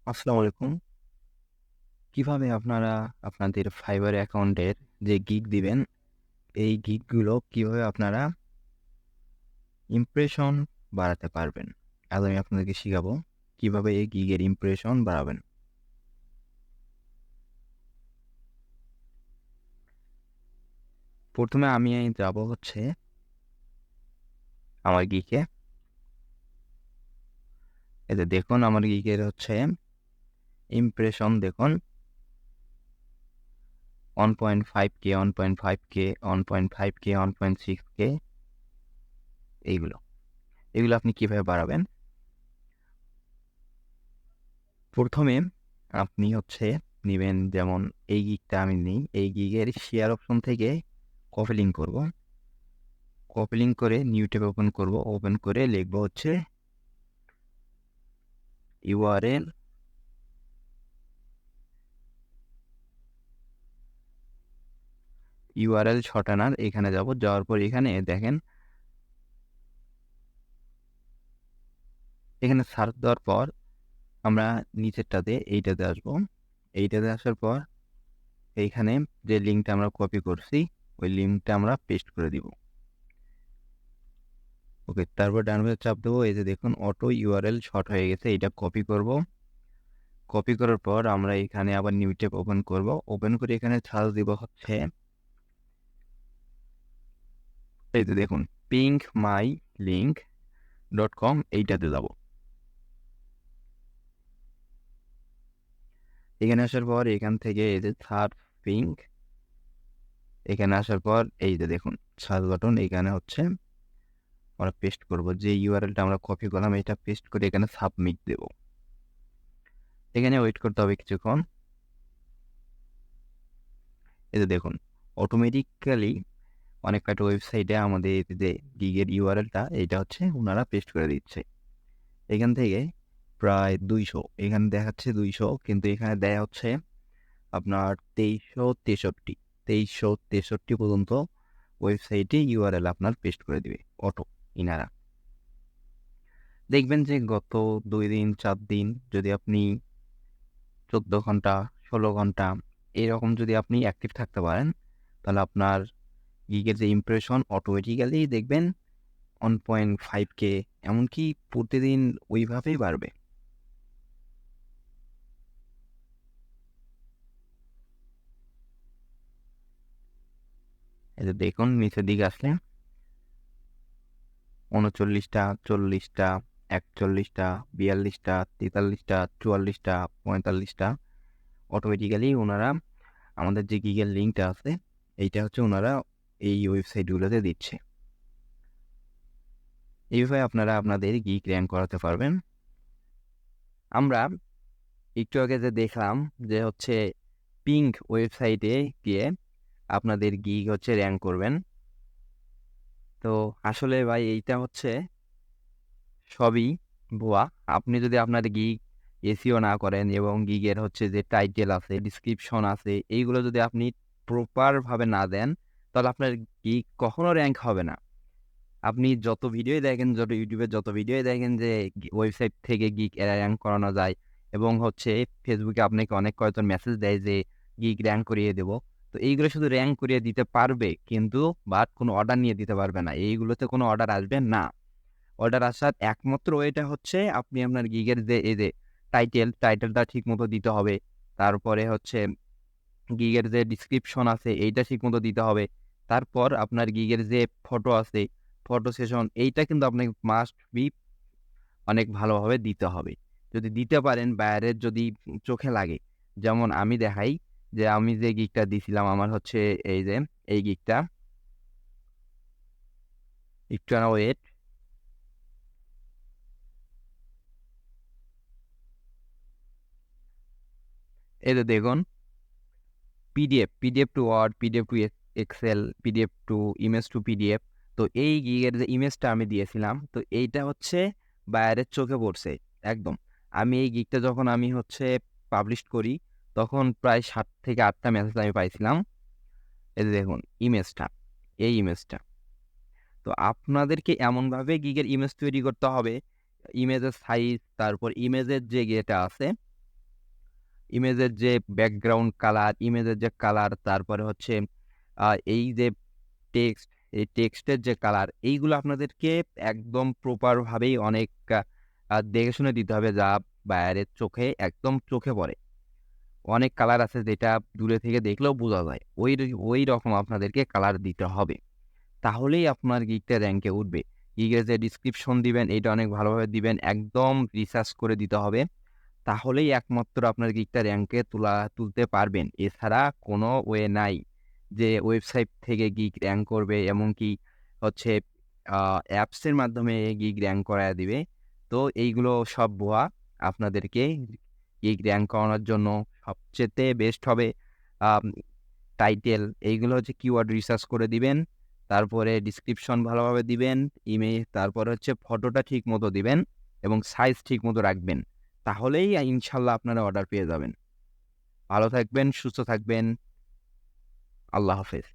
আসসালামু আলাইকুম। কিভাবে আপনারা আপনাদের Fiverr অ্যাকাউন্টের যে গিগ দিবেন, এই গিগগুলো কিভাবে আপনারা ইমপ্রেশন বাড়াতে পারবেন? আজ আমি আপনাদেরকে শিখাবো কিভাবে এই গিগের ইমপ্রেশন বাড়াবেন। প্রথমে আমি যাবো হচ্ছে আমার গিগে। এই যে দেখুন আমার গিগের হচ্ছে ইমপ্রেশন দেখুন 1.5K, 1.5K, 1.5K, 1.6K এইগুলো। এগুলো আপনি কিভাবে বাড়াবেন? প্রথমে আপনি হচ্ছে নিবেন, যেমন এই গিগটা আমি নিই, এই গিগের শেয়ার অপশন থেকে কপি লিঙ্ক করব। কপি লিঙ্ক করে নিউ ট্যাব ওপেন করব। ওপেন করে লিখবো হচ্ছে ইউআরএল শর্টানার। এখানে যাব, যাওয়ার পর এখানে দেখেন, এখানে সার্চ দেওয়ার পর আমরা নিচেরটাতে এইটাতে আসবো। এইটাতে আসার পর এইখানে যে লিঙ্কটা আমরা কপি করছি ওই লিঙ্কটা আমরা পেস্ট করে দিব। ওকে, তারপর ডান পাশে চাপ দেবো। এই যে দেখুন অটো ইউআরএল শর্ট হয়ে গেছে। এটা কপি করব। কপি করার পর আমরা এখানে আবার নিউ ট্যাব ওপেন করব। ওপেন করে এখানে সার্চ দিব হচ্ছে, এই যে দেখুন pinkmylink.com, এইটাতে যাব। এখানে আসার পর এখান থেকে এই যে সার্চ পিঙ্ক, এখানে আসার পর এই যে দেখুন সার্চ বাটন, এখানে হচ্ছে আমরা পেস্ট করব। যে ইউআরএলটা আমরা কপি করলাম এটা পেস্ট করে এখানে সাবমিট দেব। এখানে ওয়েট করতে হবে কিছুক্ষণ। এই যে দেখুন অটোমেটিক্যালি অনেক কয়েকটা ওয়েবসাইটে আমাদের যে গিগের ইউআরএলটা এইটা হচ্ছে ওনারা পেস্ট করে দিচ্ছে। এখান থেকে প্রায় 200, এখানে দেখাচ্ছে 200, কিন্তু এখানে দেয়া হচ্ছে আপনার 2363 পর্যন্ত ওয়েবসাইটে ইউআরএল আপনার পেস্ট করে দিবে অটো ইনারা। দেখবেন যে গত 2 দিন 4 দিন যদি আপনি 14 ঘন্টা 16 ঘন্টা এরকম যদি আপনি অ্যাক্টিভ থাকতে পারেন, তাহলে আপনার গিগের যে ইমপ্রেশন অটোমেটিক্যালি দেখবেন 1.5K, এমনকি প্রতিদিন ওইভাবেই বাড়বে। এই যে দেখুন নিচের দিকে আসলে 39টা, 40টা, 41টা, 42টা, 43টা, 44টা, 45টা অটোমেটিক্যালি ওনারা আমাদের যে গিগের লিঙ্কটা আছে এইটা হচ্ছে ওনারা এই ওয়েবসাইটগুলোতে দিচ্ছে। এইভাবে আপনারা আপনাদের গিগ র্যাঙ্ক করাতে পারবেন। আমরা একটু আগে যে দেখলাম যে হচ্ছে পিঙ্ক ওয়েবসাইটে গিয়ে আপনাদের গিগ হচ্ছে র্যাঙ্ক করবেন। তো আসলে ভাই এইটা হচ্ছে সবই ভুয়া। আপনি যদি আপনার গিগ এসইও না করেন এবং গিগের হচ্ছে যে টাইটেল আছে, ডিসক্রিপশন আছে, এইগুলো যদি আপনি প্রপারভাবে না দেন, তাহলে আপনার গিগ কখনো র্যাঙ্ক হবে না। আপনি যত ভিডিওই দেখেন, যত ইউটিউবে যত ভিডিওই দেখেন যে ওয়েবসাইট থেকে গিগ র্যাঙ্ক করানো যায়, এবং হচ্ছে ফেসবুকে আপনাকে অনেক কয়েকজন মেসেজ দেয় যে গিগ র্যাঙ্ক করিয়ে দেব। তো এইগুলো শুধু র্যাঙ্ক করিয়ে দিতে পারবে, কিন্তু বাট কোনো অর্ডার নিয়ে দিতে পারবে না। এইগুলোতে কোনো অর্ডার আসবে না। অর্ডার আসার একমাত্র ওয়েটা হচ্ছে আপনি আপনার গিগের যে এই যে টাইটেলটা ঠিক মতো দিতে হবে। তারপরে হচ্ছে গিগের যে ডিসক্রিপশন আছে এইটা ঠিক মতো দিতে হবে। তারপর আপনার গিগের যে ফটো আছে, ফটো সেশন, এইটা কিন্তু আপনাকে মাস্ট বি অনেক ভালোভাবে দিতে হবে। যদি দিতে পারেন, বাইরের যদি চোখে লাগে, যেমন আমি দেখাই যে আমি যে গিগটা দিছিলাম আমার হচ্ছে এই যে এই গিগটা, একটু না ওয়েট, এই যে দেখুন PDF to Word, PDF to Excel, PDF to image to PDF. তো এই গিগের যে ইমেজটা আমি দিয়েছিলাম, তো এইটা হচ্ছে বাইরের চোখে পড়ছে একদম। আমি এই গিগটা যখন আমি হচ্ছে পাবলিশ করি, তখন প্রায় 7 থেকে 8টা মেসেজ আমি পাইছিলাম। এই যে দেখুন ইমেজটা, এই ইমেজটা। তো আপনাদেরকে এমনভাবে গিগের ইমেজ তৈরি করতে হবে, ইমেজের সাইজ, তারপর ইমেজের যে ইয়েটা আছে ইমেজের যে ব্যাকগ্রাউন্ড কালার, ইমেজের যে কালার, তারপরে হচ্ছে এই যে টেক্সট, এই টেক্সটের যে কালার, এইগুলো আপনাদেরকে একদম প্রপারভাবেই অনেক দেখে শুনে দিতে হবে, যা বায়ারের চোখে একদম চোখে পড়ে। অনেক কালার আছে যেটা দূরে থেকে দেখলেও বোঝা যায়, ওই রকম আপনাদেরকে কালার দিতে হবে। তাহলেই আপনার গিগটা র্যাঙ্কে উঠবে। গিগের যে ডিসক্রিপশন দিবেন, এটা অনেক ভালোভাবে দিবেন, একদম রিসার্চ করে দিতে হবে। তাহলেই একমাত্র আপনার গিগটা র্যাঙ্কে তুলতে পারবেন। এছাড়া কোনো ওয়ে নাই যে ওয়েবসাইট থেকে গিগ র্যাঙ্ক করবে, এমনকি হচ্ছে অ্যাপসের মাধ্যমে গিগ র্যাঙ্ক করায় দিবে। তো এইগুলো সব ভুয়া। আপনাদেরকে গিগ র্যাঙ্ক করানোর জন্য সবচেয়ে বেস্ট হবে টাইটেল, এইগুলো হচ্ছে কিওয়ার্ড রিসার্চ করে দিবেন, তারপরে ডিসক্রিপশন ভালোভাবে দিবেন, তারপরে হচ্ছে ফটোটা ঠিক মতো দিবেন এবং সাইজ ঠিক মতো রাখবেন। তাহলেই ইনশাল্লাহ আপনারা অর্ডার পেয়ে যাবেন। ভালো থাকবেন, সুস্থ থাকবেন। আল্লাহ হাফেজ।